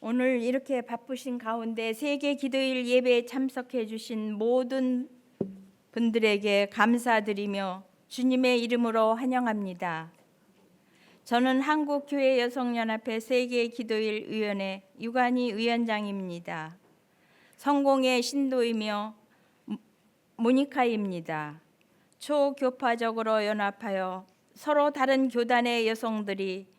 오늘 이렇게 바쁘신 가운데 세계 기도일 예배에 참석해 주신 모든 분들에게 감사드리며 주님의 이름으로 환영합니다. 저는 한국교회 여성연합회 세계 기도일 위원회 유관희 위원장입니다. 성공의 신도이며 모니카입니다. 초교파적으로 연합하여 서로 다른 교단의 여성들이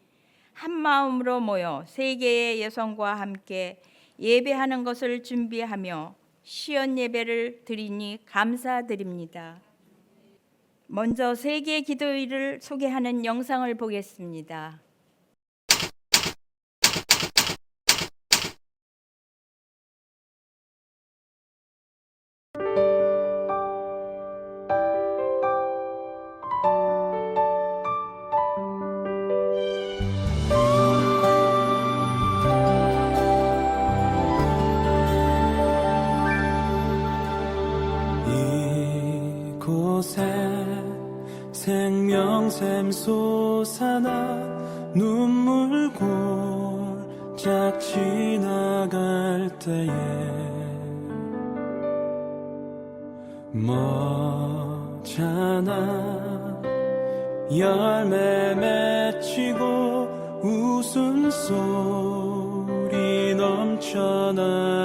한 마음으로 모여 세계의 여성과 함께 예배하는 것을 준비하며 시연 예배를 드리니 감사드립니다. 먼저 세계 기도일을 소개하는 영상을 보겠습니다. 이곳에 생명샘 솟아나 눈물 골짝 지나갈 때에 머잖아 열매 맺히고 웃음소리 넘쳐나리라.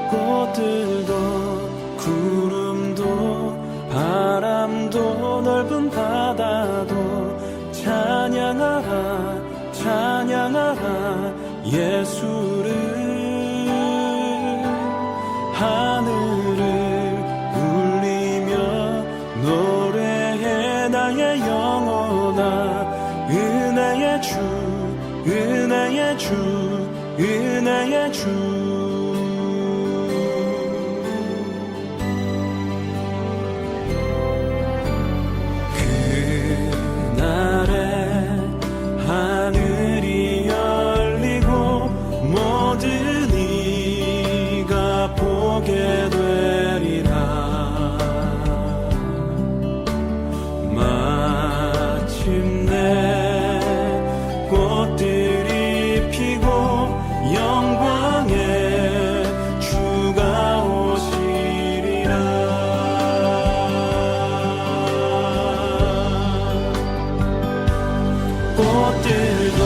꽃들도 구름도 바람도 넓은 바다도 찬양하라 찬양하라 예수를. 하늘을 울리며 노래해 나의 영혼아. 은혜의 주 은혜의 주 은혜의 주. 하늘이 열리고 모든 이가 보게 되리라. 마침내 꽃들이 피고 영광의 주가 오시리라. 꽃들도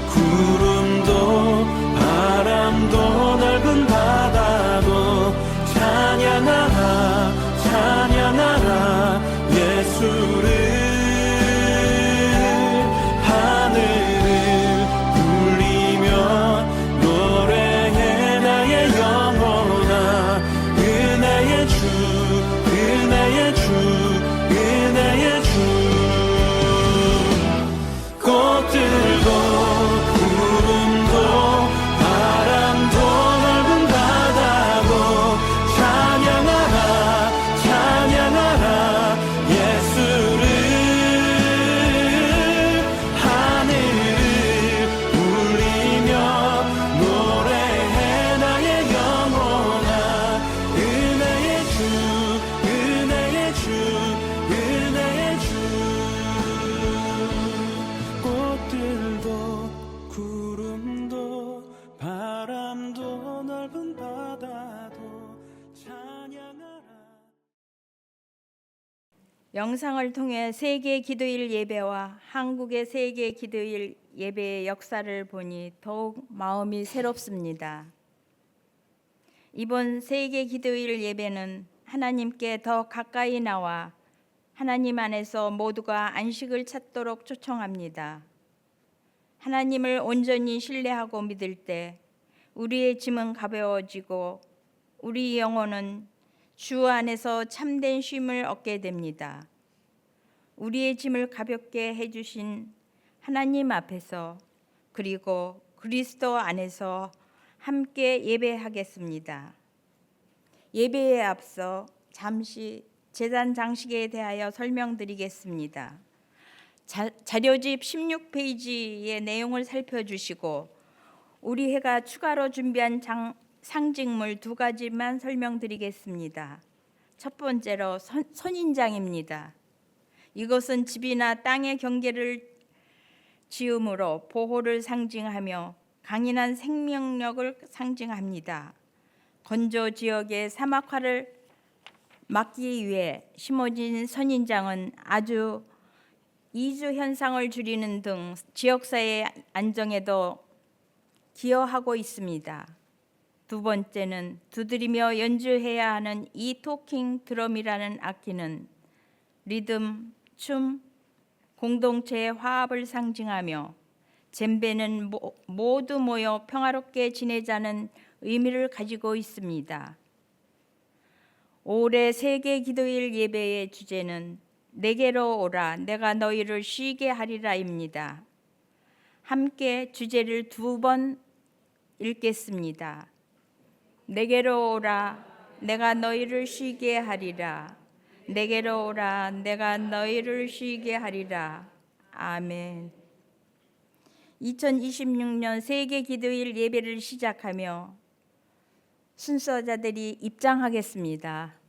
구름도 바람도 넓은 바다도 찬양하라 찬양하라 예수를. 하늘을 울리며 노래해 나의 영혼아. 은혜의 주 은혜의 주 은혜의 주. 꽃들도 구름도 바람도 넓은 바다도 찬양하라 찬양하라 예수를. 하늘을 울리며 노래해 나의 영혼아. 은혜의 주 은혜의 주 은혜의 주. 꽃들도 구름도 바람도 넓은 바다도 찬양하라. 영상을 통해 세계 기도일 예배와 한국의 세계 기도일 예배의 역사를 보니 더욱 마음이 새롭습니다. 이번 세계 기도일 예배는 하나님께 더 가까이 나와 하나님 안에서 모두가 안식을 찾도록 초청합니다. 하나님을 온전히 신뢰하고 믿을 때 우리의 짐은 가벼워지고 우리 영혼은 주 안에서 참된 쉼을 얻게 됩니다. 우리의 짐을 가볍게 해주신 하나님 앞에서 그리고 그리스도 안에서 함께 예배하겠습니다. 예배에 앞서 잠시 제단 장식에 대하여 설명드리겠습니다. 자료집 16페이지의 내용을 살펴주시고 우리 회가 추가로 준비한 상징물 2가지만 설명드리겠습니다. 첫 번째로 선인장입니다. 이것은 집이나 땅의 경계를 지음으로 보호를 상징하며 강인한 생명력을 상징합니다. 건조 지역의 사막화를 막기 위해 심어진 선인장은 아주 이주 현상을 줄이는 등 지역사회 안정에도 기여하고 있습니다. 두 번째는 두드리며 연주해야 하는 이 토킹 드럼이라는 악기는 리듬, 춤, 공동체의 화합을 상징하며 젬베는 모두 모여 평화롭게 지내자는 의미를 가지고 있습니다. 올해 세계 기도일 예배의 주제는 내게로 오라 내가 너희를 쉬게 하리라입니다. 함께 주제를 2번 읽겠습니다. 내게로 오라 내가 너희를 쉬게 하리라. 내게로 오라 내가 너희를 쉬게 하리라. 아멘. 2026년 세계 기도일 예배를 시작하며 순서자들이 입장하겠습니다.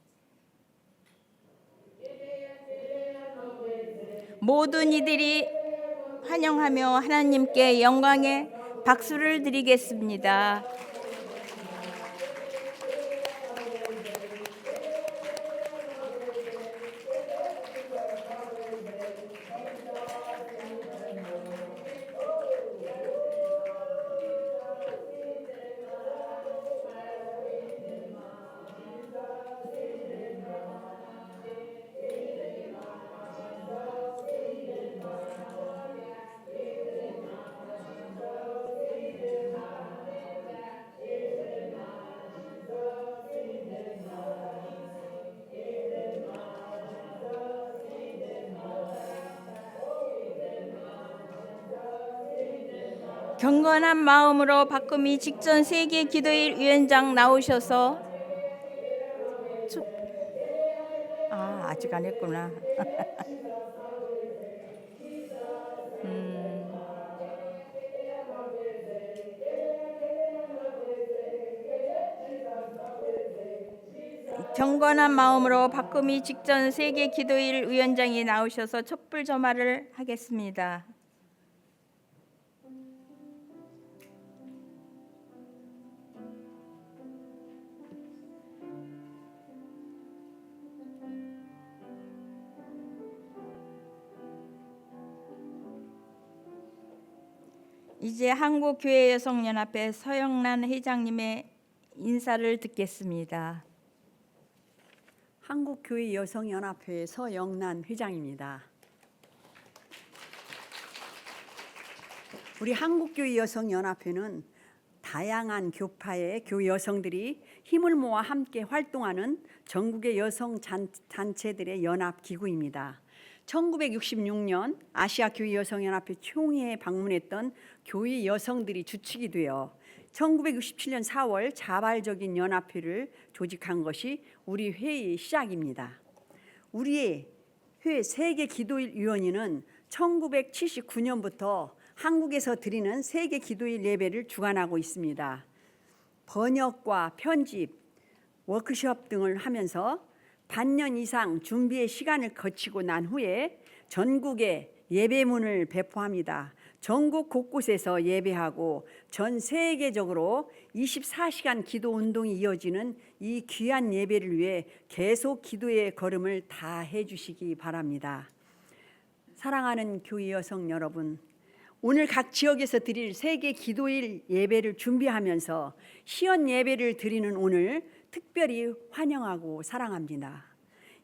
모든 이들이 환영하며 하나님께 영광의 박수를 드리겠습니다. 경건한 마음으로 바꿈이 직전 세계 기도일 위원장 나오셔서 아직 안 했구나. 경건한 마음으로 바꿈이 직전 세계 기도일 위원장이 나오셔서 촛불 점화를 하겠습니다. 이제 한국교회여성연합회 서영란 회장님의 인사를 듣겠습니다. 한국교회여성연합회 서영란 회장입니다. 우리 한국교회여성연합회는 다양한 교파의 교회 여성들이 힘을 모아 함께 활동하는 전국의 여성 단체들의 연합 기구입니다. 1966년 아시아교회 여성연합회 총회에 방문했던 교회 여성들이 주축이 되어 1967년 4월 자발적인 연합회를 조직한 것이 우리 회의 시작입니다. 우리의 회 세계 기도일 위원회는 1979년부터 한국에서 드리는 세계 기도일 예배를 주관하고 있습니다. 번역과 편집, 워크숍 등을 하면서 반년 이상 준비의 시간을 거치고 난 후에 전국에 예배문을 배포합니다. 전국 곳곳에서 예배하고 전 세계적으로 24시간 기도 운동이 이어지는 이 귀한 예배를 위해 계속 기도의 걸음을 다해 주시기 바랍니다. 사랑하는 교회 여성 여러분, 오늘 각 지역에서 드릴 세계 기도일 예배를 준비하면서 시연 예배를 드리는 오늘 특별히 환영하고 사랑합니다.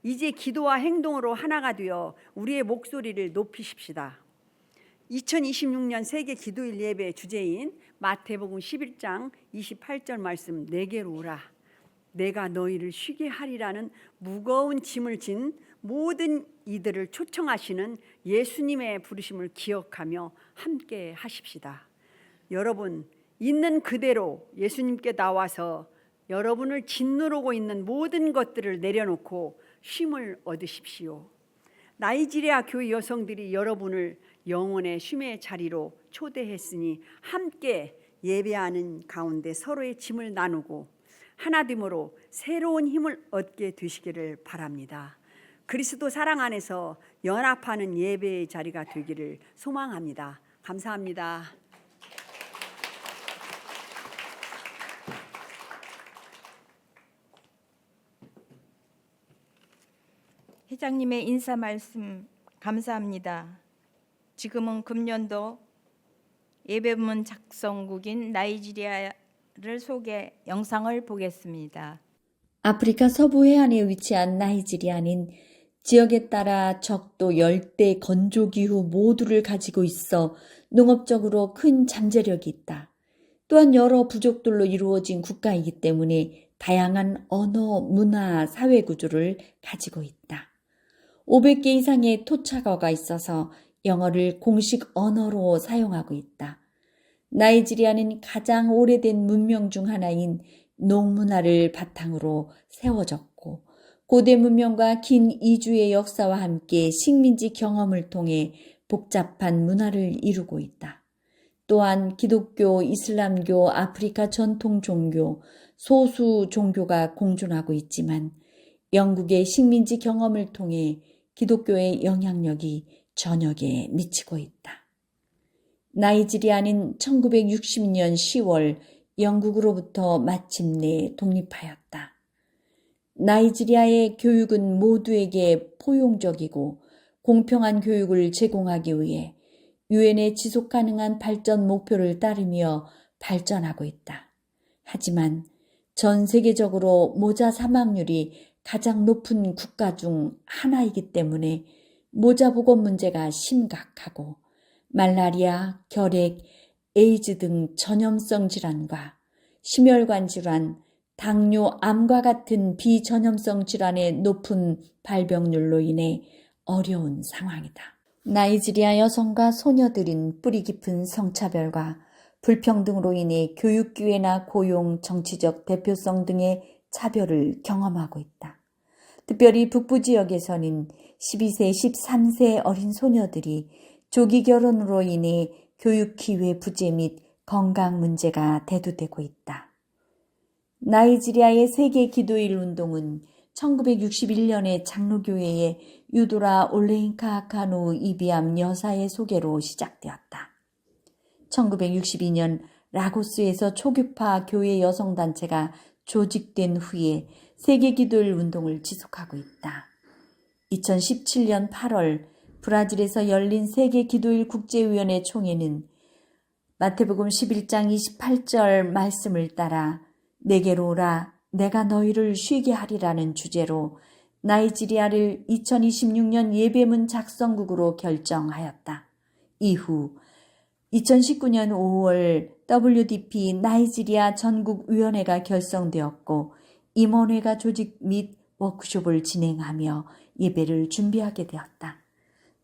이제 기도와 행동으로 하나가 되어 우리의 목소리를 높이십시다. 2026년 세계 기도일 예배 주제인 마태복음 11장 28절 말씀 내게로 오라 내가 너희를 쉬게 하리라는 무거운 짐을 진 모든 이들을 초청하시는 예수님의 부르심을 기억하며 함께 하십시다. 여러분 있는 그대로 예수님께 나와서 여러분을 짓누르고 있는 모든 것들을 내려놓고 쉼을 얻으십시오. 나이지리아 교회 여성들이 여러분을 영혼의 쉼의 자리로 초대했으니 함께 예배하는 가운데 서로의 짐을 나누고 하나됨으로 새로운 힘을 얻게 되시기를 바랍니다. 그리스도 사랑 안에서 연합하는 예배의 자리가 되기를 소망합니다. 감사합니다. 회장님의 인사 말씀 감사합니다. 지금은 금년도 예배문 작성국인 나이지리아를 소개 영상을 보겠습니다. 아프리카 서부 해안에 위치한 나이지리아는 지역에 따라 적도, 열대, 건조기후 모두를 가지고 있어 농업적으로 큰 잠재력이 있다. 또한 여러 부족들로 이루어진 국가이기 때문에 다양한 언어, 문화, 사회 구조를 가지고 있다. 500개 이상의 토착어가 있어서 영어를 공식 언어로 사용하고 있다. 나이지리아는 가장 오래된 문명 중 하나인 농문화를 바탕으로 세워졌고 고대 문명과 긴 이주의 역사와 함께 식민지 경험을 통해 복잡한 문화를 이루고 있다. 또한 기독교, 이슬람교, 아프리카 전통 종교, 소수 종교가 공존하고 있지만 영국의 식민지 경험을 통해 기독교의 영향력이 전역에 미치고 있다. 나이지리아는 1960년 10월 영국으로부터 마침내 독립하였다. 나이지리아의 교육은 모두에게 포용적이고 공평한 교육을 제공하기 위해 유엔의 지속가능한 발전 목표를 따르며 발전하고 있다. 하지만 전 세계적으로 모자 사망률이 가장 높은 국가 중 하나이기 때문에 모자 보건 문제가 심각하고 말라리아, 결핵, 에이즈 등 전염성 질환과 심혈관 질환, 당뇨, 암과 같은 비전염성 질환의 높은 발병률로 인해 어려운 상황이다. 나이지리아 여성과 소녀들은 뿌리 깊은 성차별과 불평등으로 인해 교육 기회나 고용, 정치적 대표성 등의 차별을 경험하고 있다. 특별히 북부 지역에서는 12세, 13세 어린 소녀들이 조기 결혼으로 인해 교육 기회 부재 및 건강 문제가 대두되고 있다. 나이지리아의 세계 기도일 운동은 1961년에 장로교회의 유도라 올레인카 카누 이비암 여사의 소개로 시작되었다. 1962년 라고스에서 초교파 교회 여성단체가 조직된 후에 세계 기도일 운동을 지속하고 있다. 2017년 8월 브라질에서 열린 세계 기도일 국제위원회 총회는 마태복음 11장 28절 말씀을 따라 내게로 오라 내가 너희를 쉬게 하리라는 주제로 나이지리아를 2026년 예배문 작성국으로 결정하였다. 이후 2019년 5월 WDP 나이지리아 전국위원회가 결성되었고 임원회가 조직 및 워크숍을 진행하며 예배를 준비하게 되었다.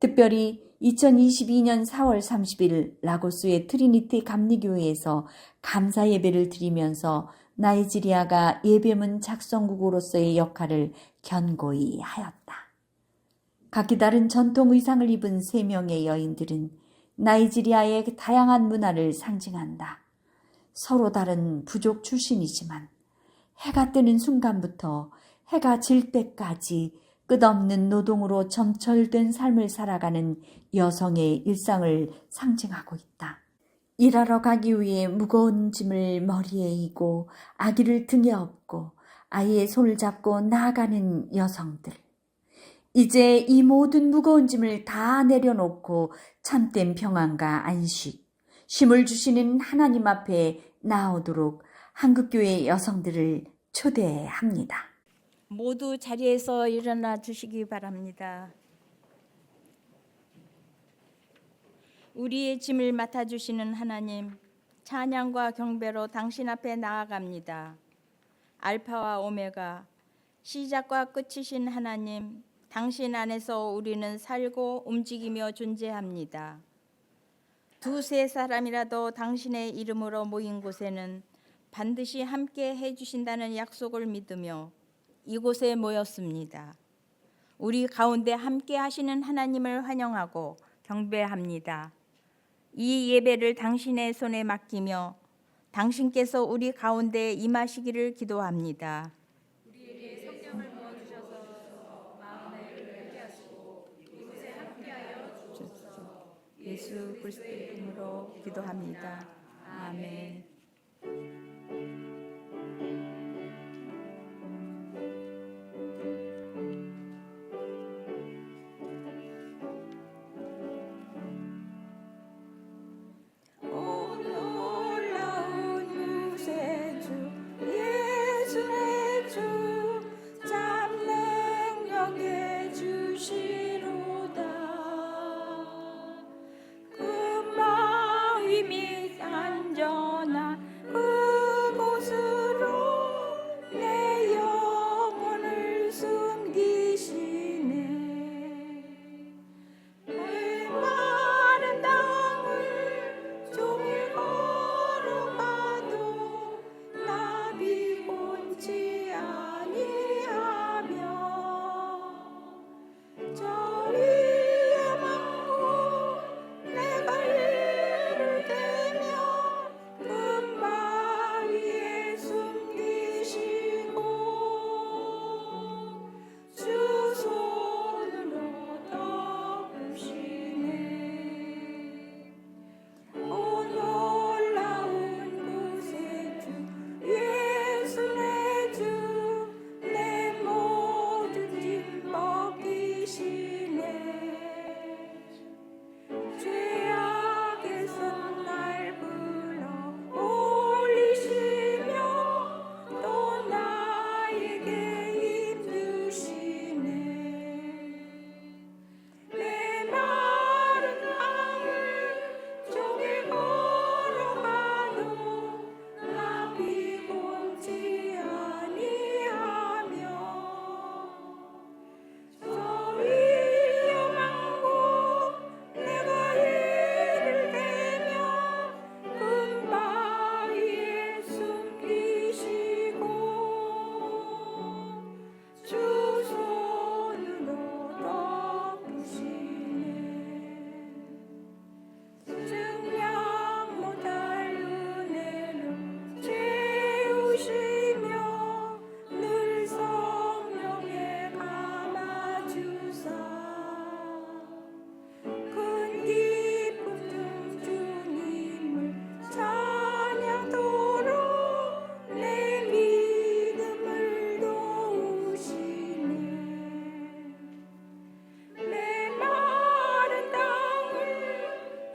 특별히 2022년 4월 30일 라고스의 트리니티 감리교회에서 감사 예배를 드리면서 나이지리아가 예배문 작성국으로서의 역할을 견고히 하였다. 각기 다른 전통 의상을 입은 3명의 여인들은 나이지리아의 다양한 문화를 상징한다. 서로 다른 부족 출신이지만 해가 뜨는 순간부터 해가 질 때까지 끝없는 노동으로 점철된 삶을 살아가는 여성의 일상을 상징하고 있다. 일하러 가기 위해 무거운 짐을 머리에 이고 아기를 등에 업고 아이의 손을 잡고 나아가는 여성들. 이제 이 모든 무거운 짐을 다 내려놓고 참된 평안과 안식, 쉼을 주시는 하나님 앞에 나오도록 한국교회 여성들을 초대합니다. 모두 자리에서 일어나 주시기 바랍니다. 우리의 짐을 맡아주시는 하나님, 찬양과 경배로 당신 앞에 나아갑니다. 알파와 오메가, 시작과 끝이신 하나님, 당신 안에서 우리는 살고 움직이며 존재합니다. 두세 사람이라도 당신의 이름으로 모인 곳에는 반드시 함께 해주신다는 약속을 믿으며 이곳에 모였습니다. 우리 가운데 함께 하시는 하나님을 환영하고 경배합니다. 이 예배를 당신의 손에 맡기며 당신께서 우리 가운데 임하시기를 기도합니다. 예수 그리스도의 이름으로 기도합니다. 아멘. 놀라운 구세주 예수의 주 참 능력의 주시로다. 그 마음이 안전한 그곳으로 내 영혼을 숨기시네. 메마른 땅을 종일 걸어가도 나비 곤지 아니하며 저 위에 망고 내가 이를 대며 금바 위에 숨기시고 주 손으로 덮으시네. 오 놀라운 구세주 예수의 주 내 모든 짐 벗기시네. 죄악에서 날 불러 올리시며 또 나에게 힘 주시네. 메마른 땅을 종일 걸어가도 나비 곤지 아니하며 저 위험한 곳 내가 이를 대며 금바 위에 숨기시고 주 손으로 덮으시네. 증량 못할 은혜로 채우시며 늘 성령에 감아주사 큰 기쁨 중 주님을 찬양토록 내 믿음을 도우시네. 메마른 땅을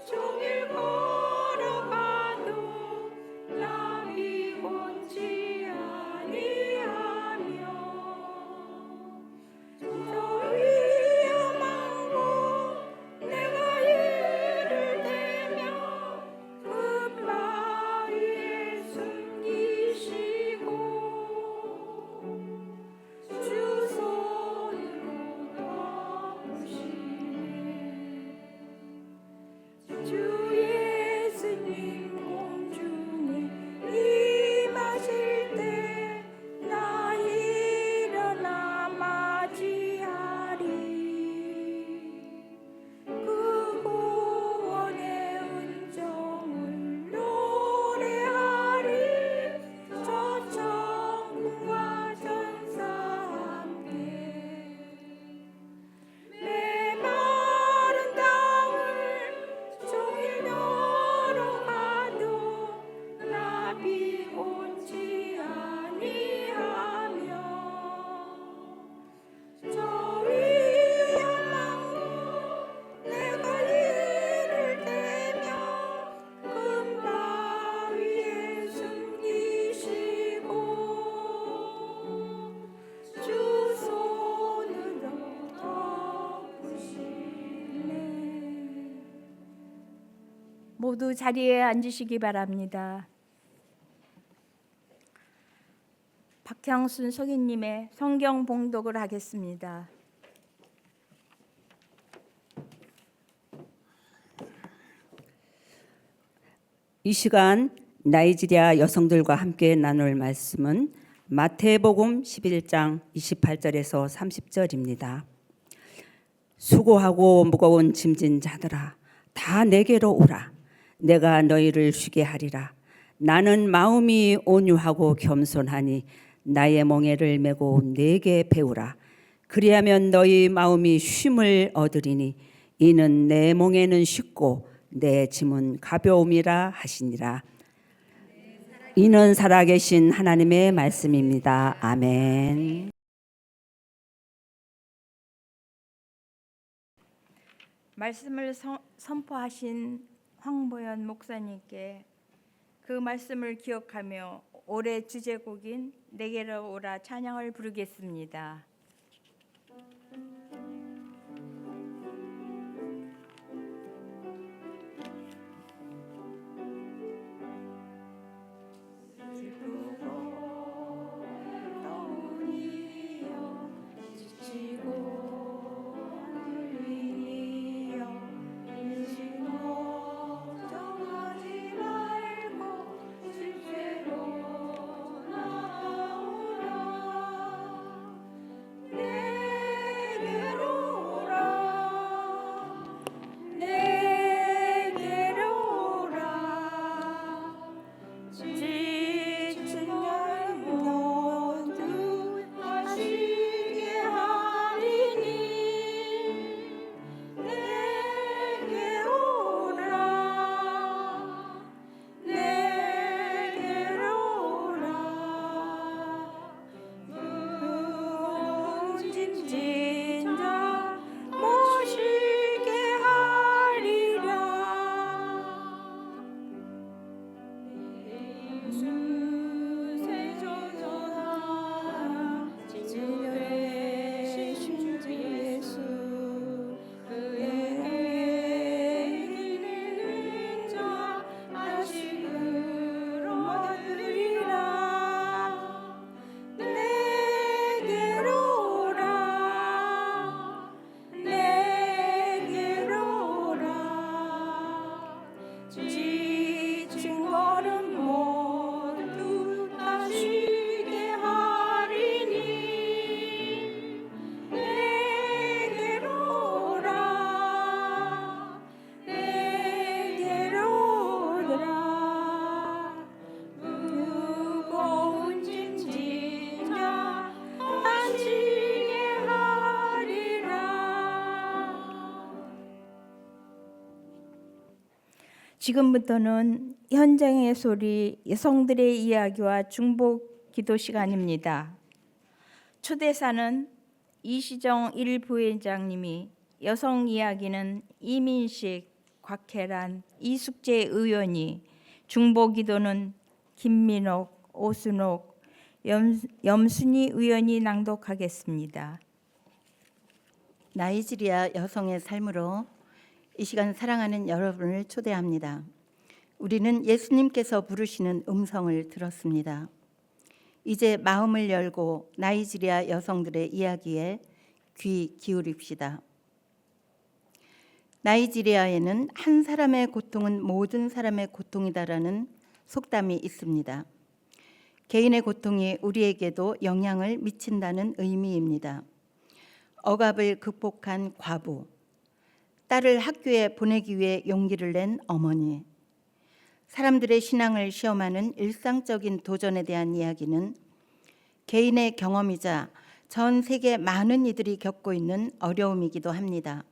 종일 걸어가도 나비 곤지 아니하며 저 위험한 곳 내가 이를 대며 금바 위에 숨기시고 주 손으로 덮으시네. 주 예수님 공중에 임하실 때 나 일어나 맞이하리. 그 구원의 은총을 노래하리. 저 천군과 천사 함께 메마른 땅을 종일 걸어가도 나비 곤지 아니하며 저 위험한 곳 내가 이를 대며 금바 위에 숨기시고 주 손으로 덮으시네. 모두 자리에 앉으시기 바랍니다. 박향순 성인님의 성경 봉독을 하겠습니다. 이 시간 나이지리아 여성들과 함께 나눌 말씀은 마태복음 11장 28절에서 30절입니다. 수고하고 무거운 짐진 자들아 다 내게로 오라. 내가 너희를 쉬게 하리라. 나는 마음이 온유하고 겸손하니 나의 멍에를 메고 내게 배우라. 그리하면 너희 마음이 쉼을 얻으리니 이는 내 멍에는 쉽고 내 짐은 가벼움이라 하시니라. 이는 살아계신 하나님의 말씀입니다. 아멘. 말씀을 선포하신 황보연 목사님께 그 말씀을 기억하며 올해 주제곡인 내게로 오라 찬양을 부르겠습니다. 지금부터는 현장의 소리, 여성들의 이야기와 중복 기도 시간입니다. 초대사는 이시정 1부회장님이, 여성 이야기는 이민식, 곽혜란, 이숙재 의원이, 중복 기도는 김민옥, 오순옥, 염순희 의원이 낭독하겠습니다. 나이지리아 여성의 삶으로 이 시간 사랑하는 여러분을 초대합니다. 우리는 예수님께서 부르시는 음성을 들었습니다. 이제 마음을 열고 나이지리아 여성들의 이야기에 귀 기울입시다. 나이지리아에는 한 사람의 고통은 모든 사람의 고통이다라는 속담이 있습니다. 개인의 고통이 우리에게도 영향을 미친다는 의미입니다. 억압을 극복한 과부, 딸을 학교에 보내기 위해 용기를 낸 어머니, 사람들의 신앙을 시험하는 일상적인 도전에 대한 이야기는 개인의 경험이자 전 세계 많은 이들이 겪고 있는 어려움이기도 합니다.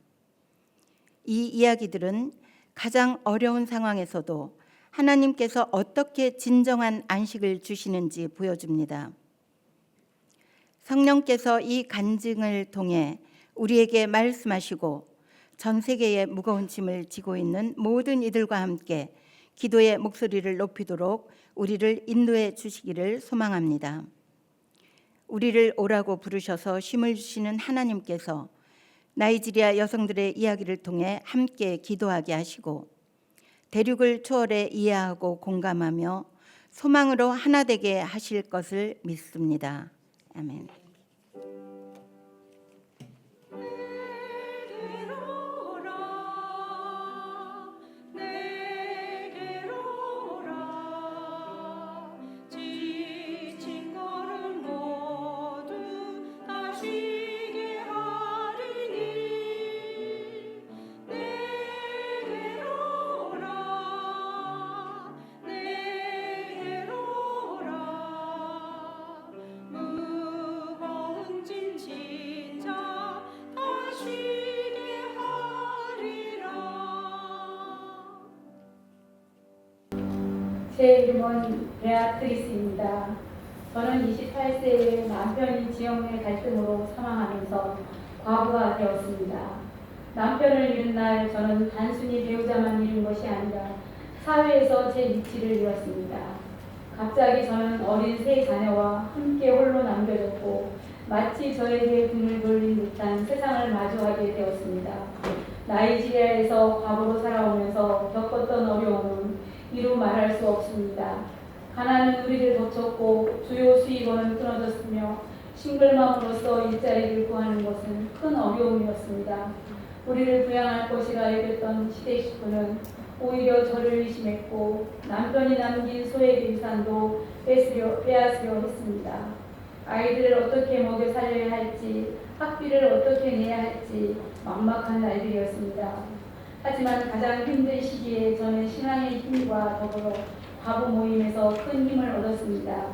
이 이야기들은 가장 어려운 상황에서도 하나님께서 어떻게 진정한 안식을 주시는지 보여줍니다. 성령께서 이 간증을 통해 우리에게 말씀하시고 전 세계의 무거운 짐을 지고 있는 모든 이들과 함께 기도의 목소리를 높이도록 우리를 인도해 주시기를 소망합니다. 우리를 오라고 부르셔서 쉼을 주시는 하나님께서 나이지리아 여성들의 이야기를 통해 함께 기도하게 하시고 대륙을 초월해 이해하고 공감하며 소망으로 하나 되게 하실 것을 믿습니다. 아멘. 제 이름은 베아트리스입니다. 저는 28세에 남편이 지역 내 갈등으로 사망하면서 과부가 되었습니다. 남편을 잃은 날 저는 단순히 배우자만 잃은 것이 아니라 사회에서 제 위치를 잃었습니다. 갑자기 저는 어린 세 자녀와 함께 홀로 남겨졌고 마치 저에게 등을 돌린 듯한 세상을 마주하게 되었습니다. 나이지리아에서 과부로 살아오면서 겪었던 어려움은 이루 말할 수 없습니다. 가난은 우리를 덮쳤고 주요 수입원은 끊어졌으며 싱글맘으로서 일자리를 구하는 것은 큰 어려움이었습니다. 우리를 부양할 것이라 여겼던 시댁 식구는 오히려 저를 의심했고 남편이 남긴 소액 유산도 빼앗으려 했습니다. 아이들을 어떻게 먹여 살려야 할지, 학비를 어떻게 내야 할지 막막한 날들이었습니다. 하지만 가장 힘든 시기에 저는 신앙의 힘과 더불어 과부 모임에서 큰 힘을 얻었습니다.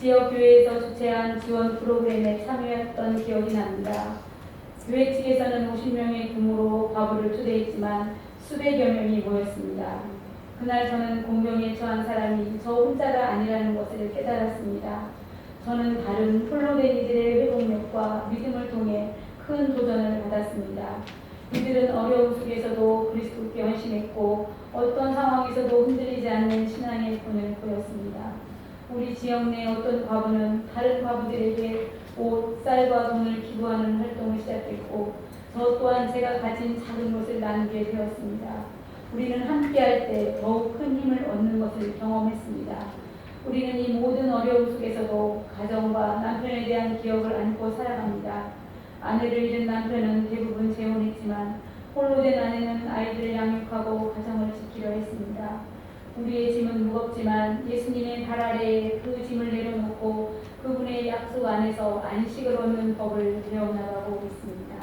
지역 교회에서 주최한 지원 프로그램에 참여했던 기억이 납니다. 교회 측에서는 50명의 규모로 과부를 초대했지만 수백여 명이 모였습니다. 그날 저는 공경에 처한 사람이 저 혼자가 아니라는 것을 깨달았습니다. 저는 다른 홀로 된 이들의 회복력과 믿음을 통해 큰 도전을 받았습니다. 이들은 어려움 속에서도 그리스도께 헌신했고 어떤 상황에서도 흔들리지 않는 신앙의 본을 보였습니다. 우리 지역 내 어떤 과부는 다른 과부들에게 옷, 쌀과 돈을 기부하는 활동을 시작했고 저 또한 제가 가진 작은 것을 나누게 되었습니다. 우리는 함께할 때 더욱 큰 힘을 얻는 것을 경험했습니다. 우리는 이 모든 어려움 속에서도 가정과 남편에 대한 기억을 안고 살아갑니다. 아내를 잃은 남편은 대부분 재혼했지만 홀로 된 아내는 아이들을 양육하고 가정을 지키려 했습니다. 우리의 짐은 무겁지만 예수님의 발 아래에 그 짐을 내려놓고 그분의 약속 안에서 안식을 얻는 법을 배워나가고 있습니다.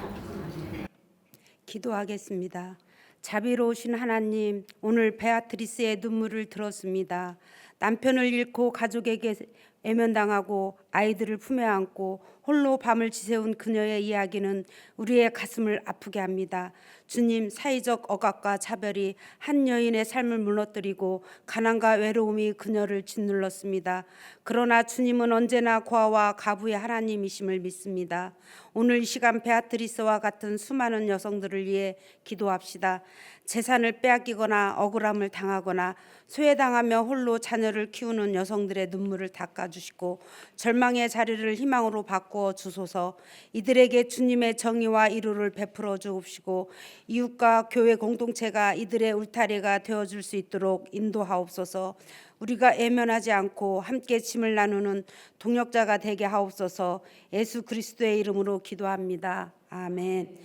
기도하겠습니다. 자비로우신 하나님, 오늘 베아트리스의 눈물을 들었습니다. 남편을 잃고 가족에게 외면당하고 아이들을 품에 안고 홀로 밤을 지새운 그녀의 이야기는 우리의 가슴을 아프게 합니다. 주님, 사회적 억압과 차별이 한 여인의 삶을 무너뜨리고 가난과 외로움이 그녀를 짓눌렀습니다. 그러나 주님은 언제나 고아와 가부의 하나님이심을 믿습니다. 오늘 이 시간 베아트리스와 같은 수많은 여성들을 위해 기도합시다. 재산을 빼앗기거나 억울함을 당하거나 소외당하며 홀로 자녀를 키우는 여성들의 눈물을 닦아주시고 절망의 자리를 희망으로 바꾸어 주소서. 이들에게 주님의 정의와 이루를 베풀어 주옵시고 이웃과 교회 공동체가 이들의 울타리가 되어줄 수 있도록 인도하옵소서. 우리가 애면하지 않고 함께 짐을 나누는 동역자가 되게 하옵소서. 예수 그리스도의 이름으로 기도합니다. 아멘.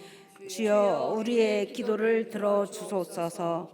주여 우리의 기도를 들어 주소서.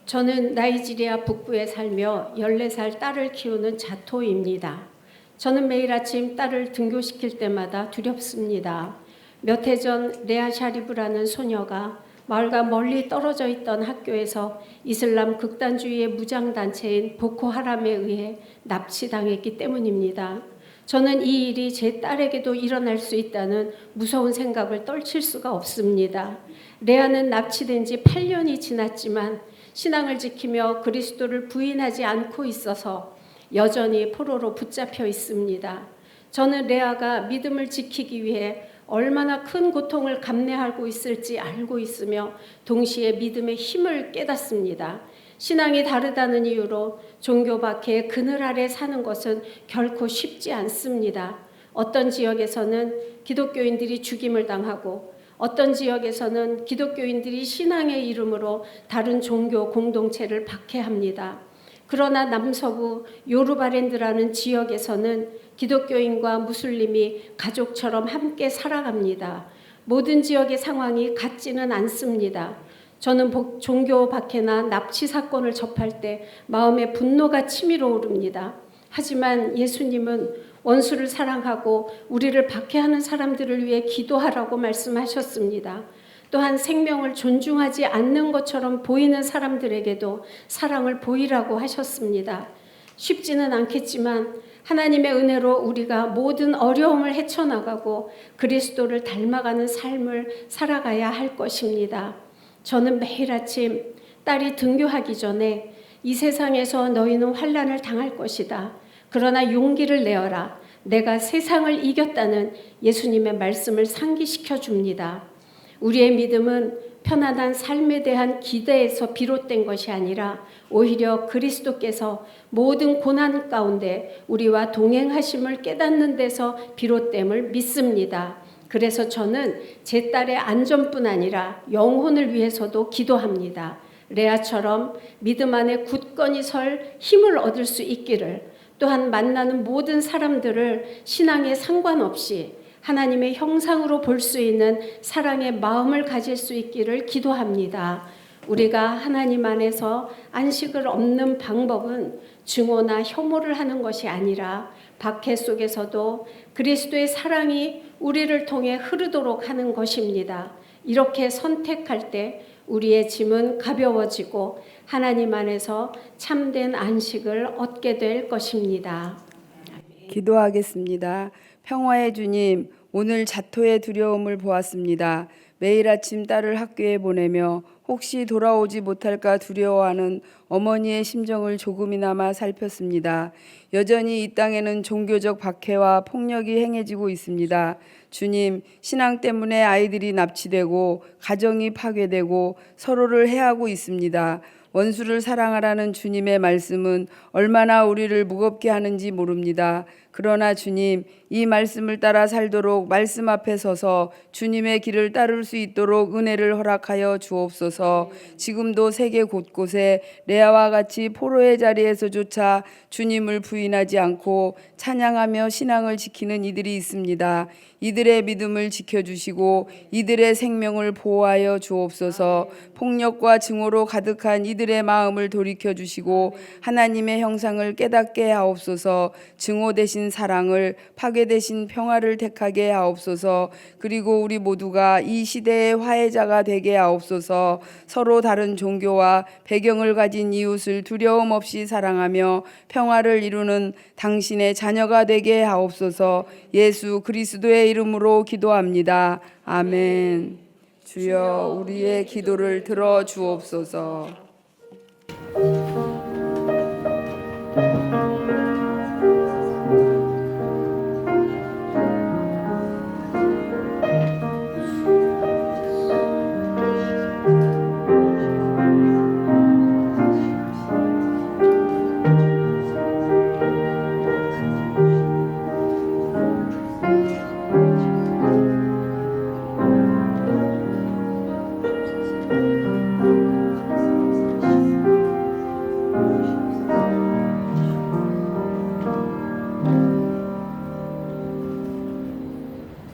저는 나이지리아 북부에 살며 14살 딸을 키우는 자토입니다. 저는 매일 아침 딸을 등교시킬 때마다 두렵습니다. 몇 해 전 레아 샤리브라는 소녀가 마을과 멀리 떨어져 있던 학교에서 이슬람 극단주의의 무장단체인 보코하람에 의해 납치당했기 때문입니다. 저는 이 일이 제 딸에게도 일어날 수 있다는 무서운 생각을 떨칠 수가 없습니다. 레아는 납치된 지 8년이 지났지만 신앙을 지키며 그리스도를 부인하지 않고 있어서 여전히 포로로 붙잡혀 있습니다. 저는 레아가 믿음을 지키기 위해 얼마나 큰 고통을 감내하고 있을지 알고 있으며 동시에 믿음의 힘을 깨닫습니다. 신앙이 다르다는 이유로 종교 밖에 그늘 아래 사는 것은 결코 쉽지 않습니다. 어떤 지역에서는 기독교인들이 죽임을 당하고 어떤 지역에서는 기독교인들이 신앙의 이름으로 다른 종교 공동체를 박해합니다. 그러나 남서부 요르바랜드라는 지역에서는 기독교인과 무슬림이 가족처럼 함께 살아갑니다. 모든 지역의 상황이 같지는 않습니다. 저는 종교 박해나 납치 사건을 접할 때 마음의 분노가 치밀어 오릅니다. 하지만 예수님은 원수를 사랑하고 우리를 박해하는 사람들을 위해 기도하라고 말씀하셨습니다. 또한 생명을 존중하지 않는 것처럼 보이는 사람들에게도 사랑을 보이라고 하셨습니다. 쉽지는 않겠지만 하나님의 은혜로 우리가 모든 어려움을 헤쳐나가고 그리스도를 닮아가는 삶을 살아가야 할 것입니다. 저는 매일 아침 딸이 등교하기 전에 이 세상에서 너희는 환난을 당할 것이다. 그러나 용기를 내어라. 내가 세상을 이겼다는 예수님의 말씀을 상기시켜 줍니다. 우리의 믿음은 편안한 삶에 대한 기대에서 비롯된 것이 아니라 오히려 그리스도께서 모든 고난 가운데 우리와 동행하심을 깨닫는 데서 비롯됨을 믿습니다. 그래서 저는 제 딸의 안전뿐 아니라 영혼을 위해서도 기도합니다. 레아처럼 믿음 안에 굳건히 설 힘을 얻을 수 있기를, 또한 만나는 모든 사람들을 신앙에 상관없이 하나님의 형상으로 볼 수 있는 사랑의 마음을 가질 수 있기를 기도합니다. 우리가 하나님 안에서 안식을 얻는 방법은 증오나 혐오를 하는 것이 아니라 박해 속에서도 그리스도의 사랑이 우리를 통해 흐르도록 하는 것입니다. 이렇게 선택할 때 우리의 짐은 가벼워지고 하나님 안에서 참된 안식을 얻게 될 것입니다. 기도하겠습니다. 평화의 주님, 오늘 자토의 두려움을 보았습니다. 매일 아침 딸을 학교에 보내며 혹시 돌아오지 못할까 두려워하는 어머니의 심정을 조금이나마 살폈습니다. 여전히 이 땅에는 종교적 박해와 폭력이 행해지고 있습니다. 주님, 신앙 때문에 아이들이 납치되고 가정이 파괴되고 서로를 해하고 있습니다. 원수를 사랑하라는 주님의 말씀은 얼마나 우리를 무겁게 하는지 모릅니다. 그러나 주님, 이 말씀을 따라 살도록 말씀 앞에 서서 주님의 길을 따를 수 있도록 은혜를 허락하여 주옵소서. 지금도 세계 곳곳에 레아와 같이 포로의 자리에서조차 주님을 부인하지 않고 찬양하며 신앙을 지키는 이들이 있습니다. 이들의 믿음을 지켜주시고 이들의 생명을 보호하여 주옵소서. 폭력과 증오로 가득한 이들의 마음을 돌이켜주시고 하나님의 형상을 깨닫게 하옵소서. 증오 대신 사랑을, 파괴 대신 평화를 택하게 하옵소서. 그리고 우리 모두가 이 시대의 화해자가 되게 하옵소서. 서로 다른 종교와 배경을 가진 이웃을 두려움 없이 사랑하며 평화를 이루는 당신의 자녀가 되게 하옵소서. 예수 그리스도의 이름으로 기도합니다. 아멘. 주여, 우리의 기도를 들어 주옵소서.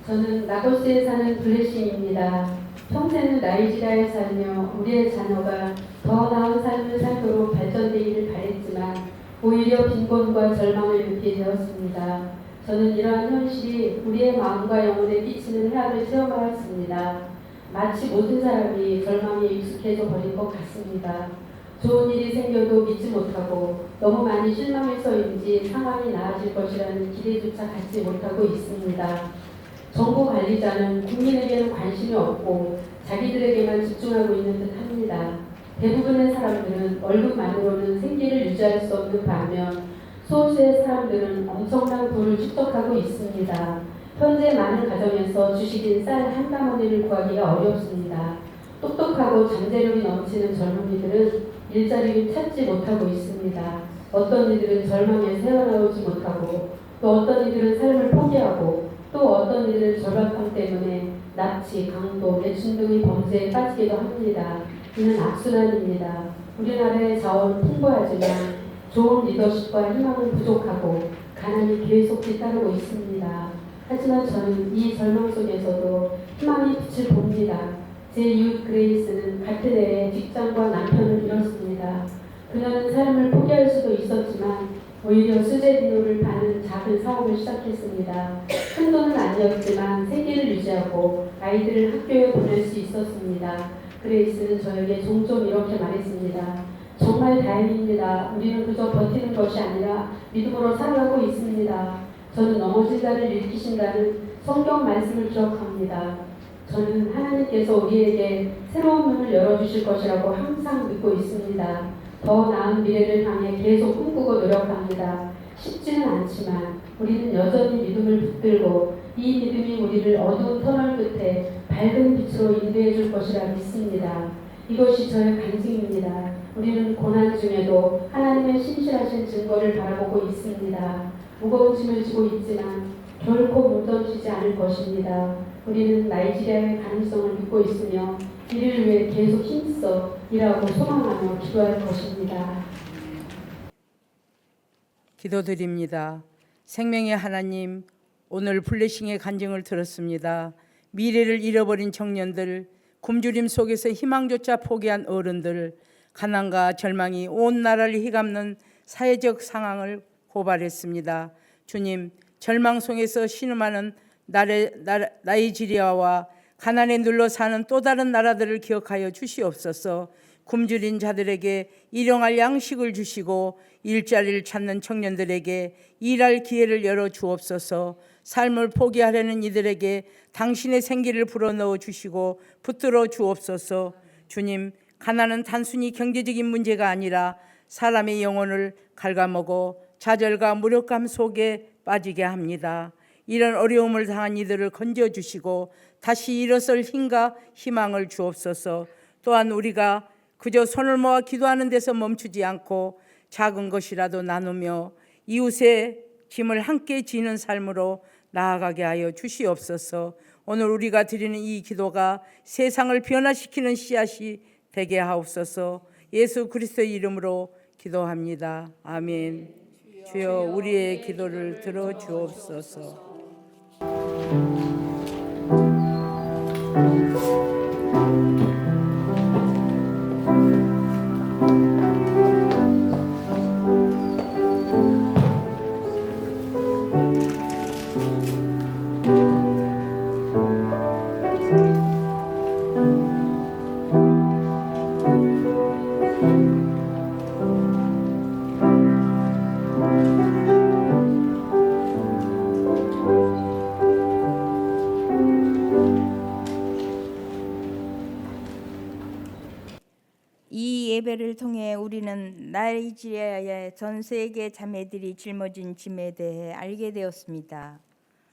저는 라고스에 사는 블레싱입니다. 평생을 나이지리아에 살며 우리의 자녀가 더 나은 삶을 살도록 발전되기를 바랬지만 오히려 빈곤과 절망을 느끼게 되었습니다. 저는 이러한 현실이 우리의 마음과 영혼에 끼치는 해악을 체험하였습니다. 마치 모든 사람이 절망에 익숙해져 버린 것 같습니다. 좋은 일이 생겨도 믿지 못하고 너무 많이 실망해서인지 상황이 나아질 것이라는 기대조차 갖지 못하고 있습니다. 정부 관리자는 국민에게는 관심이 없고 자기들에게만 집중하고 있는 듯 합니다. 대부분의 사람들은 월급만으로는 생계를 유지할 수 없는 반면 소수의 사람들은 엄청난 돈을 축적하고 있습니다. 현재 많은 가정에서 주식인 쌀 한 가마니를 구하기가 어렵습니다. 똑똑하고 잠재력이 넘치는 젊은이들은 일자리를 찾지 못하고 있습니다. 어떤 이들은 절망에서 헤어나오지 못하고 또 어떤 이들은 삶을 포기하고 또 어떤 이들은 절박함 때문에 납치, 강도, 매춘 등의 범죄에 빠지기도 합니다. 이는 악순환입니다. 우리나라의 자원은 풍부하지만 좋은 리더십과 희망은 부족하고 가난이 계속 뒤따르고 있습니다. 하지만 저는 이 절망 속에서도 희망의 빛을 봅니다. 제 이웃 그레이스는 같은 해에 직장과 남편을 잃었습니다. 그녀는 삶을 포기할 수도 있었지만 오히려 수제 비누를 파는 작은 사업을 시작했습니다. 큰 돈은 아니었지만 생계를 유지하고 아이들을 학교에 보낼 수 있었습니다. 그레이스는 저에게 종종 이렇게 말했습니다. 정말 다행입니다. 우리는 그저 버티는 것이 아니라 믿음으로 살아가고 있습니다. 저는 넘어진 자를 일으키신다는 성경 말씀을 기억합니다. 저는 하나님께서 우리에게 새로운 문을 열어주실 것이라고 항상 믿고 있습니다. 더 나은 미래를 향해 계속 꿈꾸고 노력합니다. 쉽지는 않지만 우리는 여전히 믿음을 붙들고 이 믿음이 우리를 어두운 터널 끝에 밝은 빛으로 인도해 줄 것이라 믿습니다. 이것이 저의 간증입니다. 우리는 고난 중에도 하나님의 신실하신 증거를 바라보고 있습니다. 무거운 짐을 지고 있지만 결코 무너지지 않을 것입니다. 우리는 나이지리아의 가능성을 믿고 있으며 이를 위해 계속 힘써 일하고 소망하며 기도할 것입니다. 기도드립니다. 생명의 하나님, 오늘 블레싱의 간증을 들었습니다. 미래를 잃어버린 청년들, 굶주림 속에서 희망조차 포기한 어른들, 가난과 절망이 온 나라를 휘감는 사회적 상황을 고발했습니다. 주님, 절망 속에서 신음하는 나이지리아와 가난에 눌러 사는 또 다른 나라들을 기억하여 주시옵소서. 굶주린 자들에게 일용할 양식을 주시고 일자리를 찾는 청년들에게 일할 기회를 열어 주옵소서. 삶을 포기하려는 이들에게 당신의 생기를 불어넣어 주시고 붙들어 주옵소서. 주님, 가난은 단순히 경제적인 문제가 아니라 사람의 영혼을 갉아먹어 좌절과 무력감 속에 빠지게 합니다. 이런 어려움을 당한 이들을 건져주시고 다시 일어설 힘과 희망을 주옵소서. 또한 우리가 그저 손을 모아 기도하는 데서 멈추지 않고 작은 것이라도 나누며 이웃의 짐을 함께 지는 삶으로 나아가게 하여 주시옵소서. 오늘 우리가 드리는 이 기도가 세상을 변화시키는 씨앗이 되게 하옵소서. 예수 그리스도의 이름으로 기도합니다. 아멘. 주여 우리의 기도를 들어 주옵소서. 이 예배를 통해 우리는 나이지리아의 전 세계 자매들이 짊어진 짐에 대해 알게 되었습니다.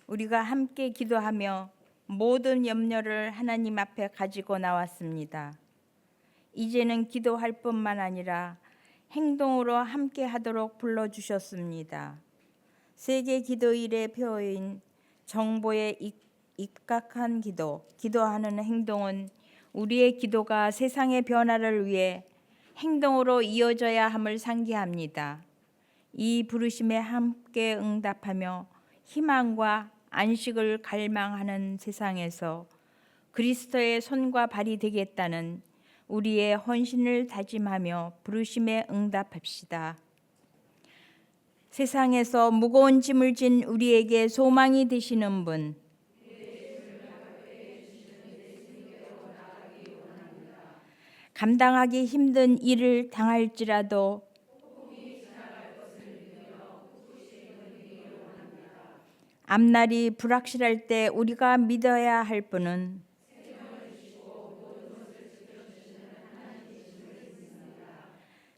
우리가 함께 기도하며 모든 염려를 하나님 앞에 가지고 나왔습니다. 이제는 기도할 뿐만 아니라 행동으로 함께 하도록 불러주셨습니다. 세계 기도일의 표어인 정보에 입각한 기도, 기도하는 행동은 우리의 기도가 세상의 변화를 위해 행동으로 이어져야 함을 상기합니다. 이 부르심에 함께 응답하며 희망과 안식을 갈망하는 세상에서 그리스도의 손과 발이 되겠다는 우리의 헌신을 다짐하며 부르심에 응답합시다. 세상에서 무거운 짐을 진 우리에게 소망이 되시는 분, 감당하기 힘든 일을 당할지라도 앞날이 불확실할 때 우리가 믿어야 할 분은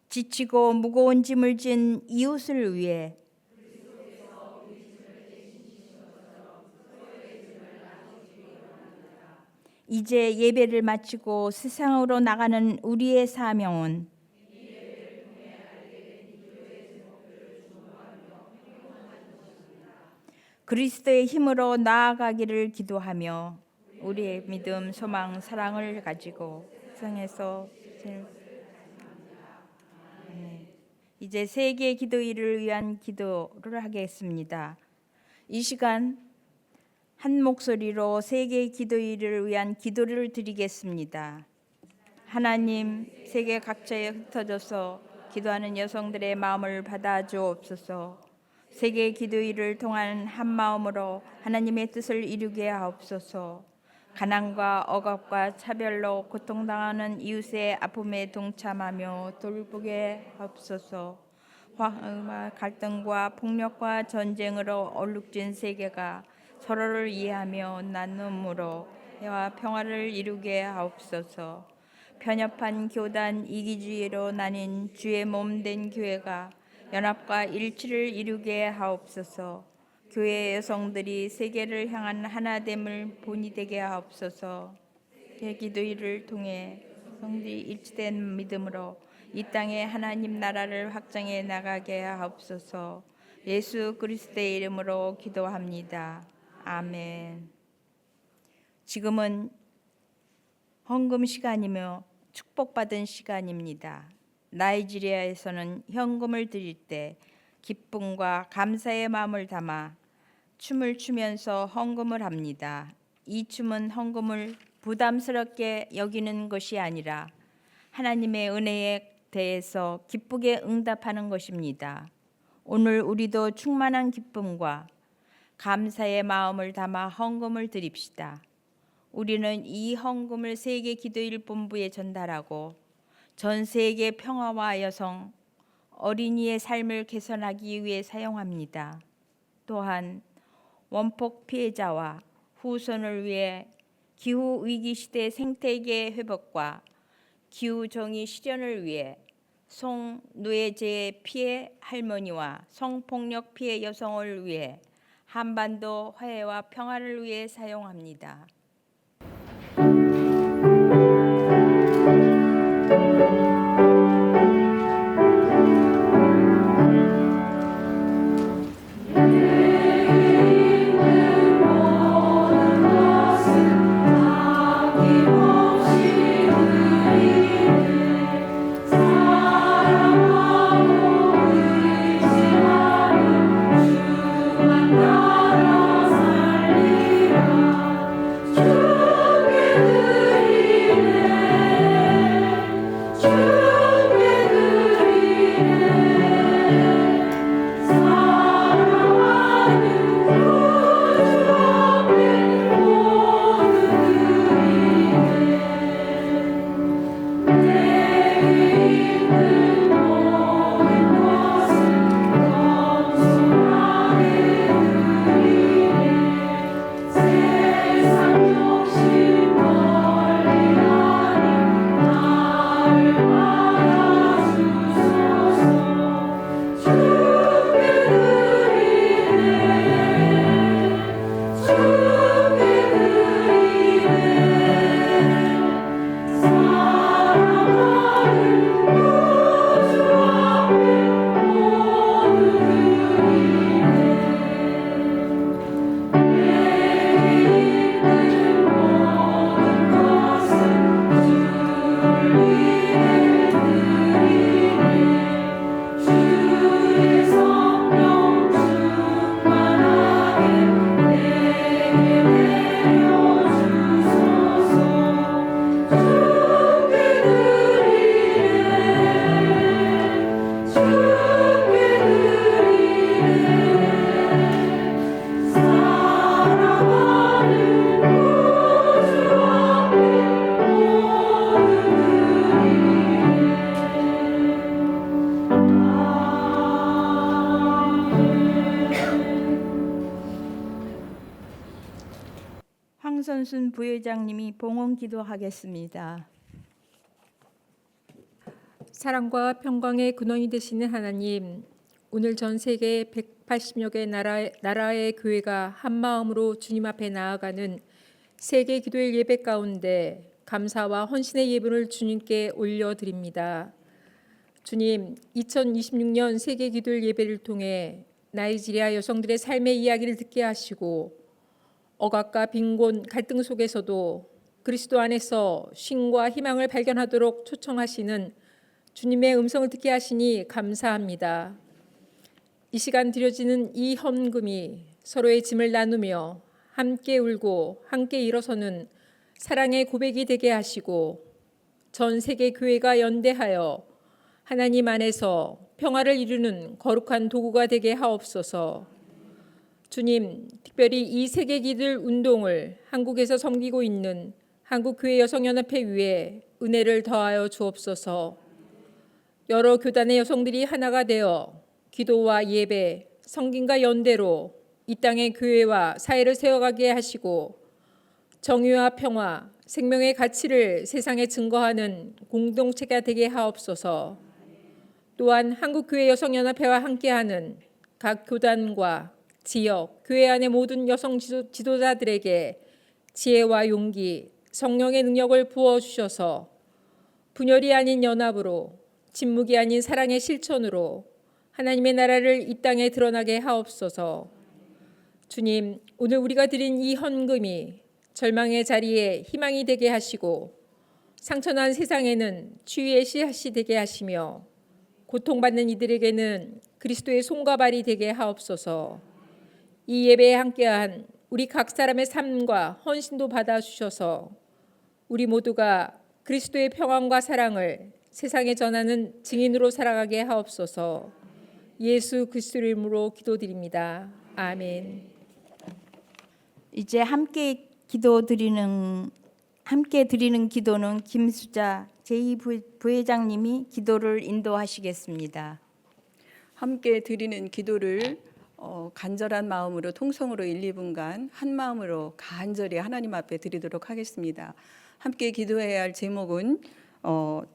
지치고 무거운 짐을 진 이웃을 위해 이제 예배를 마치고 세상으로 나가는 우리의 사명은 그리스도의 힘으로 나아가기를 기도하며 우리의 믿음, 소망, 사랑을 가지고 세상에서 이제 세계 기도일을 위한 기도를 하겠습니다. 이 시간 한 목소리로 세계 기도일을 위한 기도를 드리겠습니다. 하나님, 세계 각처에 흩어져서 기도하는 여성들의 마음을 받아주옵소서. 세계 기도일을 통한 한 마음으로 하나님의 뜻을 이루게 하옵소서. 가난과 억압과 차별로 고통당하는 이웃의 아픔에 동참하며 돌보게 하옵소서. 화와 갈등과 폭력과 전쟁으로 얼룩진 세계가 서로를 이해하며 나눔으로 해와 평화를 이루게 하옵소서. 편협한 교단 이기주의로 나뉜 주의 몸 된 교회가 연합과 일치를 이루게 하옵소서. 교회 여성들이 세계를 향한 하나됨을 본이 되게 하옵소서. 기도일을 통해 성들이 일치된 믿음으로 이 땅에 하나님 나라를 확장해 나가게 하옵소서. 예수 그리스도의 이름으로 기도합니다. 아멘. 지금은 헌금 시간이며 축복받은 시간입니다. 나이지리아에서는 현금을 드릴 때 기쁨과 감사의 마음을 담아 춤을 추면서 헌금을 합니다. 이 춤은 헌금을 부담스럽게 여기는 것이 아니라 하나님의 은혜에 대해서 기쁘게 응답하는 것입니다. 오늘 우리도 충만한 기쁨과 감사의 마음을 담아 헌금을 드립시다. 우리는 이 헌금을 세계 기도일 본부에 전달하고 전 세계 평화와 여성, 어린이의 삶을 개선하기 위해 사용합니다. 또한 원폭 피해자와 후손을 위해 기후 위기 시대 생태계 회복과 기후 정의 실현을 위해 성노예제 피해 할머니와 성폭력 피해 여성을 위해 한반도 화해와 평화를 위해 사용합니다. 황선순 부회장님이 봉헌 기도하겠습니다. 사랑과 평강의 근원이 되시는 하나님, 오늘 전 세계 180여 개 나라의 교회가 한 마음으로 주님 앞에 나아가는 세계 기도일 예배 가운데 감사와 헌신의 예물을 주님께 올려드립니다. 주님, 2026년 세계 기도일 예배를 통해 나이지리아 여성들의 삶의 이야기를 듣게 하시고 억압과 빈곤, 갈등 속에서도 그리스도 안에서 쉼과 희망을 발견하도록 초청하시는 주님의 음성을 듣게 하시니 감사합니다. 이 시간 드려지는 이 헌금이 서로의 짐을 나누며 함께 울고 함께 일어서는 사랑의 고백이 되게 하시고 전 세계 교회가 연대하여 하나님 안에서 평화를 이루는 거룩한 도구가 되게 하옵소서. 주님, 특별히 이 세계 기도일 운동을 한국에서 섬기고 있는 한국교회 여성연합회 위에 은혜를 더하여 주옵소서. 여러 교단의 여성들이 하나가 되어 기도와 예배, 성김과 연대로 이 땅의 교회와 사회를 세워가게 하시고 정의와 평화, 생명의 가치를 세상에 증거하는 공동체가 되게 하옵소서. 또한 한국교회 여성연합회와 함께하는 각 교단과 지역, 교회 안의 모든 여성 지도자들에게 지혜와 용기, 성령의 능력을 부어주셔서 분열이 아닌 연합으로, 침묵이 아닌 사랑의 실천으로 하나님의 나라를 이 땅에 드러나게 하옵소서. 주님, 오늘 우리가 드린 이 헌금이 절망의 자리에 희망이 되게 하시고 상처난 세상에는 치유의 씨앗이 되게 하시며 고통받는 이들에게는 그리스도의 손과 발이 되게 하옵소서. 이 예배에 함께한 우리 각 사람의 삶과 헌신도 받아주셔서 우리 모두가 그리스도의 평안과 사랑을 세상에 전하는 증인으로 살아가게 하옵소서. 예수 그리스도의 이름으로 기도드립니다. 아멘. 이제 함께 드리는 기도는 김수자 제2부회장님이 기도를 인도하시겠습니다. 함께 드리는 기도를 간절한 마음으로 통성으로 1, 2분간 한 마음으로 간절히 하나님 앞에 드리도록 하겠습니다. 함께 기도해야 할 제목은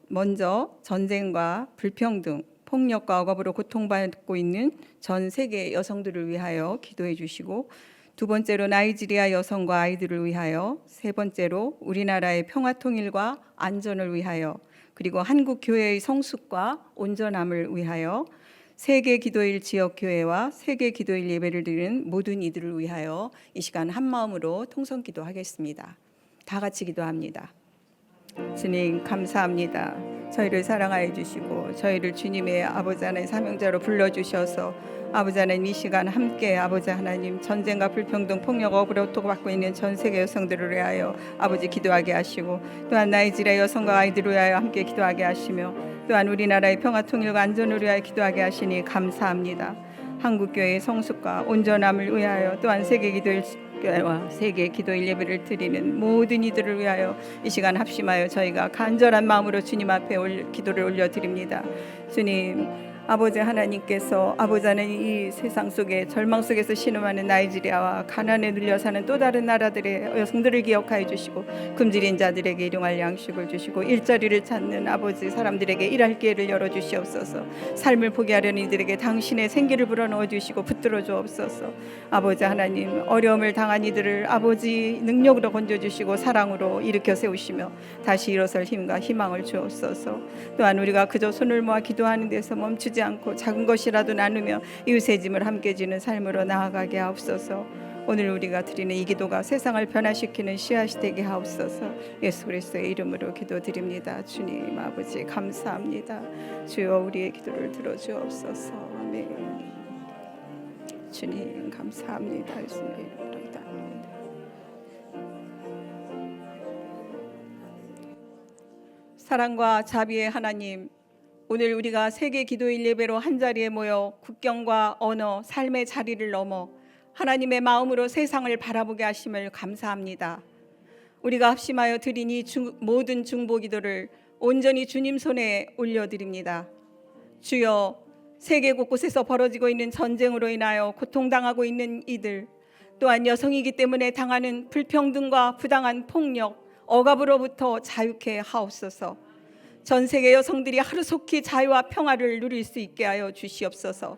먼저 전쟁과 불평등, 폭력과 억압으로 고통받고 있는 전 세계 여성들을 위하여 기도해 주시고, 두 번째로 나이지리아 여성과 아이들을 위하여, 세 번째로 우리나라의 평화 통일과 안전을 위하여, 그리고 한국 교회의 성숙과 온전함을 위하여, 세계 기도일 지역 교회와 세계 기도일 예배를 드리는 모든 이들을 위하여 이 시간 한 마음으로 통성 기도하겠습니다. 다 같이 기도합니다. 주님 감사합니다. 저희를 사랑하여 주시고 저희를 주님의 아버지 하나님 사명자로 불러주셔서 아버지 하나님 이 시간 함께 아버지 하나님 전쟁과 불평등 폭력 억압으로 고통받고 있는 전 세계 여성들을 위하여 아버지 기도하게 하시고, 또한 나이지리아 여성과 아이들을 위하여 함께 기도하게 하시며, 또한 우리나라의 평화 통일과 안전을 위하여 기도하게 하시니 감사합니다. 한국교회의 성숙과 온전함을 위하여, 또한 세계 기도일 교회와 세계 기도일 예배를 드리는 모든 이들을 위하여 이 시간 합심하여 저희가 간절한 마음으로 주님 앞에 기도를 올려드립니다. 주님, 아버지 하나님께서 아버지 하나님 이 세상 속에 절망 속에서 신음하는 나이지리아와 가난에 눌려 사는 또 다른 나라들의 여성들을 기억하여 주시고, 굶주린 자들에게 일용할 양식을 주시고, 일자리를 찾는 아버지 사람들에게 일할 기회를 열어주시옵소서. 삶을 포기하려는 이들에게 당신의 생기를 불어넣어 주시고 붙들어 주옵소서. 아버지 하나님, 어려움을 당한 이들을 아버지 능력으로 건져주시고 사랑으로 일으켜 세우시며 다시 일어설 힘과 희망을 주옵소서. 또한 우리가 그저 손을 모아 기도하는 데서 멈추지 않고 작은 것이라도 나누며 이웃의 짐을 함께 지는 삶으로 나아가게 하옵소서. 오늘 우리가 드리는 이 기도가 세상을 변화시키는 씨앗이 되게 하옵소서. 예수 그리스도의 이름으로 기도드립니다. 주님 아버지 감사합니다. 주여 우리의 기도를 들어주옵소서. 아멘. 주님 감사합니다. 예수님의 이름으로 기도합니다. 사랑과 자비의 하나님, 오늘 우리가 세계 기도일 예배로 한자리에 모여 국경과 언어, 삶의 자리를 넘어 하나님의 마음으로 세상을 바라보게 하심을 감사합니다. 우리가 합심하여 드린 이 모든 중보기도를 온전히 주님 손에 올려드립니다. 주여, 세계 곳곳에서 벌어지고 있는 전쟁으로 인하여 고통당하고 있는 이들, 또한 여성이기 때문에 당하는 불평등과 부당한 폭력, 억압으로부터 자유케 하옵소서. 전 세계 여성들이 하루속히 자유와 평화를 누릴 수 있게 하여 주시옵소서.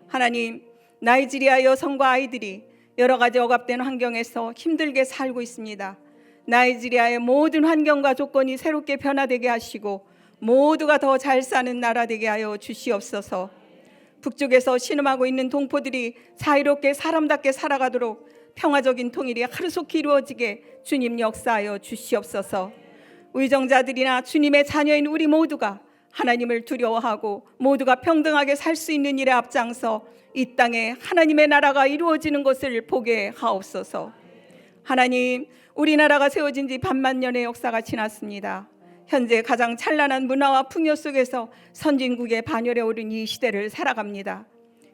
하나님, 나이지리아 여성과 아이들이 여러 가지 억압된 환경에서 힘들게 살고 있습니다. 나이지리아의 모든 환경과 조건이 새롭게 변화되게 하시고 모두가 더 잘 사는 나라 되게 하여 주시옵소서. 북쪽에서 신음하고 있는 동포들이 자유롭게 사람답게 살아가도록 평화적인 통일이 하루속히 이루어지게 주님 역사하여 주시옵소서. 의정자들이나 주님의 자녀인 우리 모두가 하나님을 두려워하고 모두가 평등하게 살 수 있는 일에 앞장서 이 땅에 하나님의 나라가 이루어지는 것을 보게 하옵소서. 하나님, 우리나라가 세워진 지 반만 년의 역사가 지났습니다. 현재 가장 찬란한 문화와 풍요 속에서 선진국의 반열에 오른 이 시대를 살아갑니다.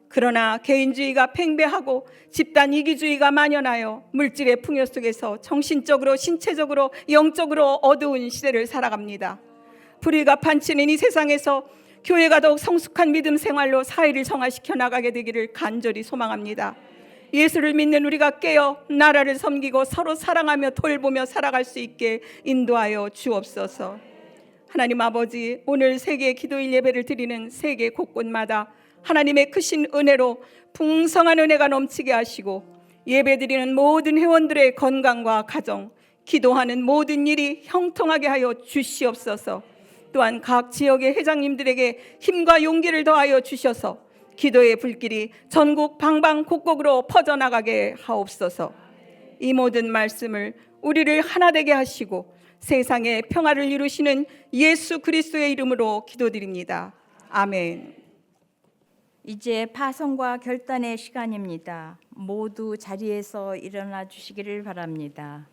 그러나 개인주의가 팽배하고 집단 이기주의가 만연하여 물질의 풍요 속에서 정신적으로, 신체적으로, 영적으로 어두운 시대를 살아갑니다. 불의가 판치는 이 세상에서 교회가 더욱 성숙한 믿음 생활로 사회를 성화시켜 나가게 되기를 간절히 소망합니다. 예수를 믿는 우리가 깨어 나라를 섬기고 서로 사랑하며 돌보며 살아갈 수 있게 인도하여 주옵소서. 하나님 아버지, 오늘 세계 기도일 예배를 드리는 세계 곳곳마다 하나님의 크신 은혜로 풍성한 은혜가 넘치게 하시고 예배드리는 모든 회원들의 건강과 가정, 기도하는 모든 일이 형통하게 하여 주시옵소서. 또한 각 지역의 회장님들에게 힘과 용기를 더하여 주셔서 기도의 불길이 전국 방방곡곡으로 퍼져나가게 하옵소서. 이 모든 말씀을 우리를 하나 되게 하시고 세상에 평화를 이루시는 예수 그리스도의 이름으로 기도드립니다. 아멘. 이제 파송과 결단의 시간입니다. 모두 자리에서 일어나 주시기를 바랍니다.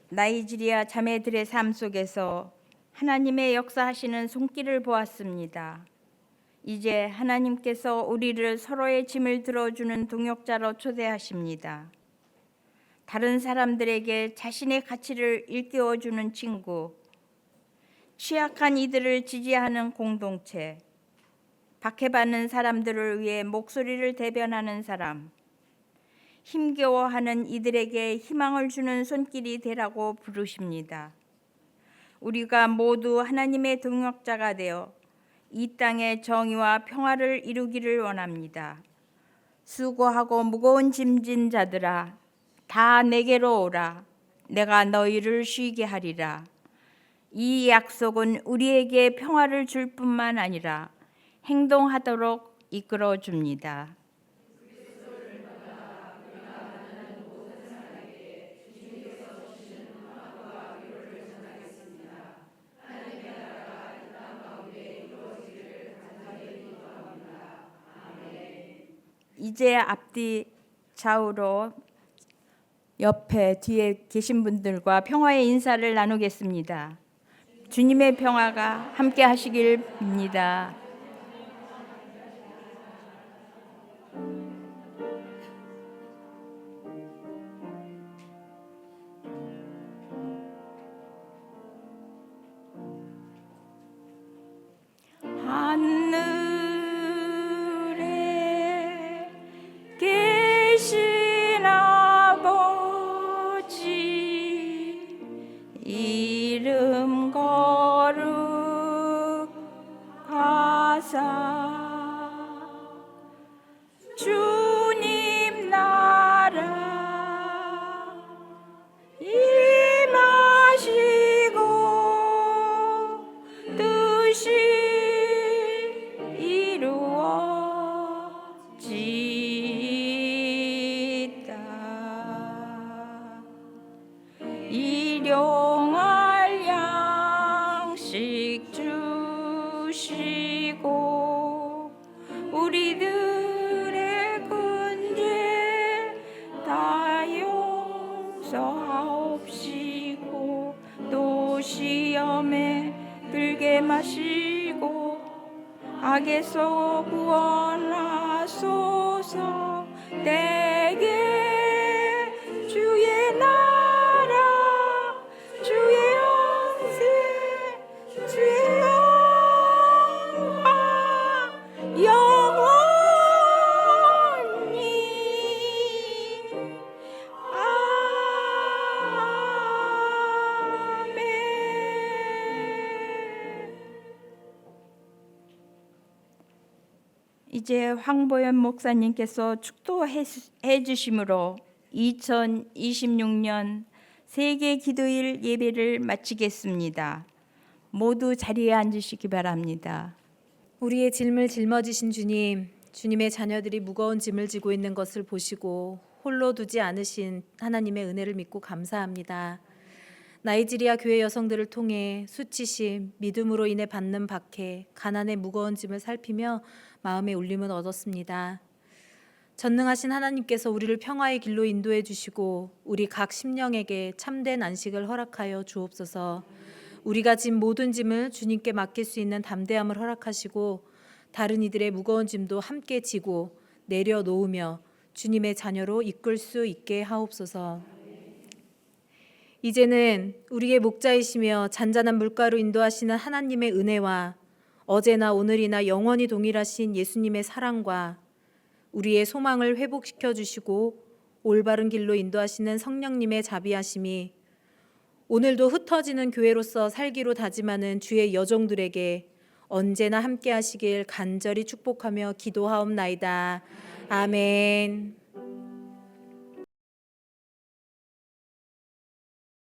나이지리아 자매들의 삶 속에서 하나님의 역사하시는 손길을 보았습니다. 이제 하나님께서 우리를 서로의 짐을 들어주는 동역자로 초대하십니다. 다른 사람들에게 자신의 가치를 일깨워주는 친구, 취약한 이들을 지지하는 공동체, 박해받는 사람들을 위해 목소리를 대변하는 사람, 힘겨워하는 이들에게 희망을 주는 손길이 되라고 부르십니다. 우리가 모두 하나님의 동역자가 되어 이 땅의 정의와 평화를 이루기를 원합니다. 수고하고 무거운 짐진 자들아, 다 내게로 오라. 내가 너희를 쉬게 하리라. 이 약속은 우리에게 평화를 줄 뿐만 아니라 행동하도록 이끌어 줍니다. 이제 앞뒤 좌우로 옆에 뒤에 계신 분들과 평화의 인사를 나누겠습니다. 주님의 평화가 함께 하시길 빕니다. 하늘에 계신 아버지 이름 거룩하사 주님 나라 임하시고 뜻이 이루어지다. 일용할 양식 주시고 우리들의 근죄 다 용서하옵시고 또 시험에 들게 마시고 악에서 구원하소서. 내게 주의 나라 주의 권세 주의 영광 영원히 아멘. 이제 황보연 목사님께서 축도해 주심으로 2026년 세계 기도일 예배를 마치겠습니다. 모두 자리에 앉으시기 바랍니다. 우리의 짐을 짊어지신 주님, 주님의 자녀들이 무거운 짐을 지고 있는 것을 보시고 홀로 두지 않으신 하나님의 은혜를 믿고 감사합니다. 나이지리아 교회 여성들을 통해 수치심, 믿음으로 인해 받는 박해, 가난의 무거운 짐을 살피며 마음의 울림을 얻었습니다. 전능하신 하나님께서 우리를 평화의 길로 인도해 주시고 우리 각 심령에게 참된 안식을 허락하여 주옵소서. 우리가 진 모든 짐을 주님께 맡길 수 있는 담대함을 허락하시고 다른 이들의 무거운 짐도 함께 지고 내려놓으며 주님의 자녀로 이끌 수 있게 하옵소서. 이제는 우리의 목자이시며 잔잔한 물가로 인도하시는 하나님의 은혜와 어제나 오늘이나 영원히 동일하신 예수님의 사랑과 우리의 소망을 회복시켜 주시고 올바른 길로 인도하시는 성령님의 자비하심이 오늘도 흩어지는 교회로서 살기로 다짐하는 주의 여종들에게 언제나 함께 하시길 간절히 축복하며 기도하옵나이다. 아멘.